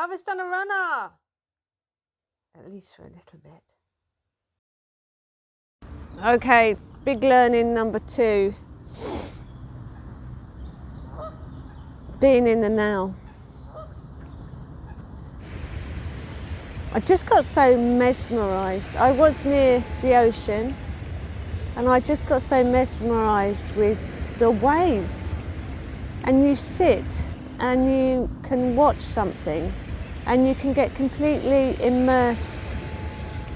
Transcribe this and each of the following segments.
Mother's done a runner. At least for a little bit. Okay, big learning number 2. Being in the now. I just got so mesmerised. I was near the ocean and I just got so mesmerised with the waves. And you sit and you can watch something and you can get completely immersed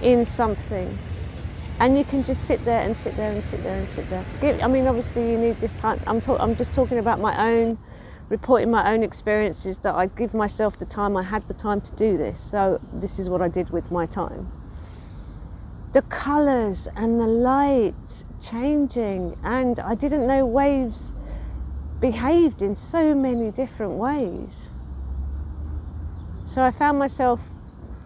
in something. And you can just sit there and sit there and sit there and sit there. I mean, obviously you need this time. I'm just talking about my own, reporting my own experiences, that I give myself the time. I had the time to do this. So this is what I did with my time. The colours and the light changing, and I didn't know waves behaved in so many different ways. So I found myself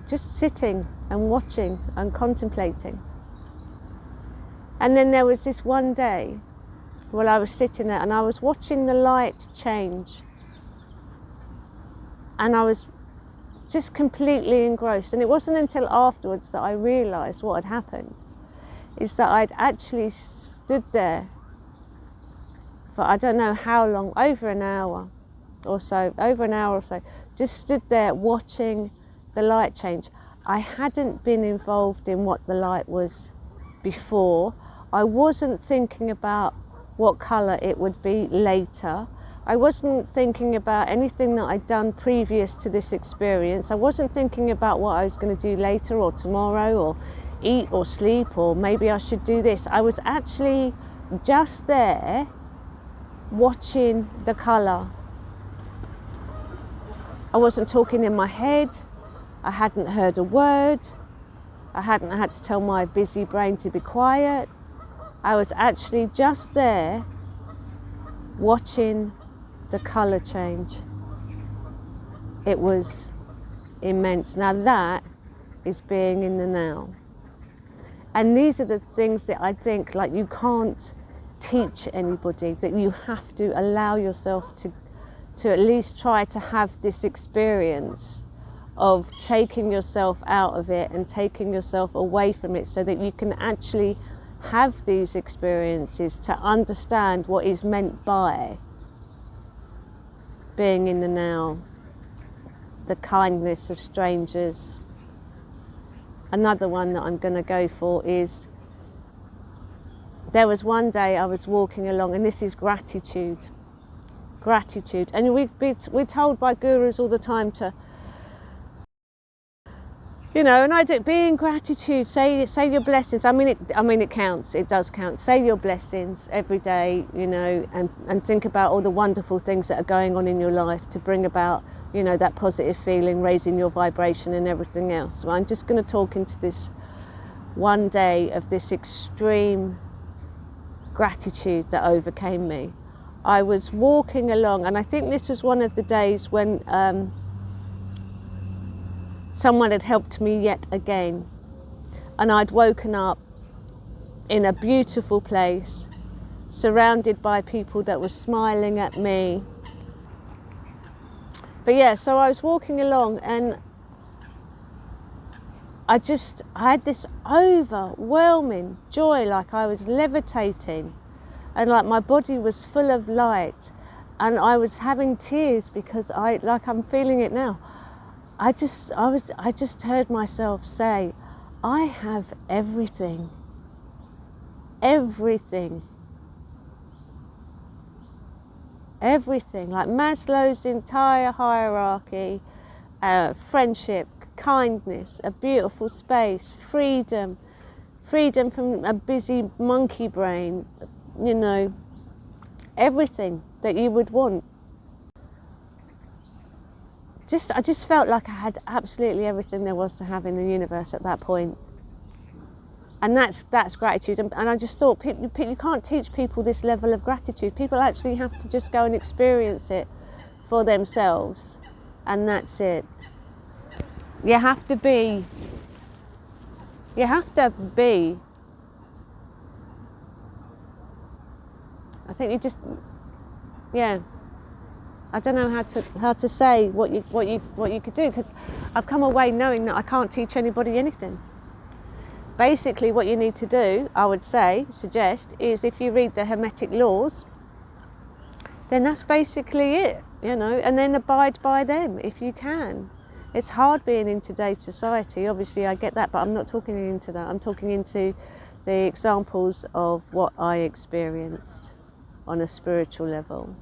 just sitting and watching and contemplating. And then there was this one day while I was sitting there and I was watching the light change. And I was just completely engrossed. And it wasn't until afterwards that I realised what had happened, is that I'd actually stood there for I don't know how long, over an hour or so, just stood there watching the light change. I hadn't been involved in what the light was before. I wasn't thinking about what colour it would be later. I wasn't thinking about anything that I'd done previous to this experience. I wasn't thinking about what I was going to do later or tomorrow or eat or sleep or maybe I should do this. I was actually just there watching the colour. I wasn't talking in my head. I hadn't heard a word. I hadn't had to tell my busy brain to be quiet. I was actually just there watching the colour change. It was immense. Now that is being in the now. And these are the things that I think, like, you can't teach anybody, that you have to allow yourself to at least try to have this experience of taking yourself out of it and taking yourself away from it, so that you can actually have these experiences to understand what is meant by being in the now, the kindness of strangers. Another one that I'm going to go for is, there was one day I was walking along, and this is gratitude. Gratitude. And we're told by gurus all the time to, you know, and I do, be in gratitude, say your blessings. I mean it counts, it does count. Say your blessings every day, you know, and think about all the wonderful things that are going on in your life to bring about, you know, that positive feeling, raising your vibration and everything else. So I'm just going to talk into this one day of this extreme gratitude that overcame me. I was walking along, and I think this was one of the days when someone had helped me yet again, and I'd woken up in a beautiful place, surrounded by people that were smiling at me. But yeah, so I was walking along, and I had this overwhelming joy, like I was levitating, and like my body was full of light, and I was having tears because I'm feeling it now. I just heard myself say, I have everything. Everything. Everything. Like Maslow's entire hierarchy, friendship, kindness, a beautiful space, freedom from a busy monkey brain, you know, everything that you would want. I just felt like I had absolutely everything there was to have in the universe at that point. And that's gratitude. And I just thought, you can't teach people this level of gratitude. People actually have to just go and experience it for themselves. And that's it. You have to be. I think you just, yeah. I don't know how to say what you could do, because I've come away knowing that I can't teach anybody anything. Basically, what you need to do, I would suggest, is if you read the Hermetic laws, then that's basically it, you know, and then abide by them if you can. It's hard being in today's society, obviously I get that, but I'm not talking into that. I'm talking into the examples of what I experienced on a spiritual level.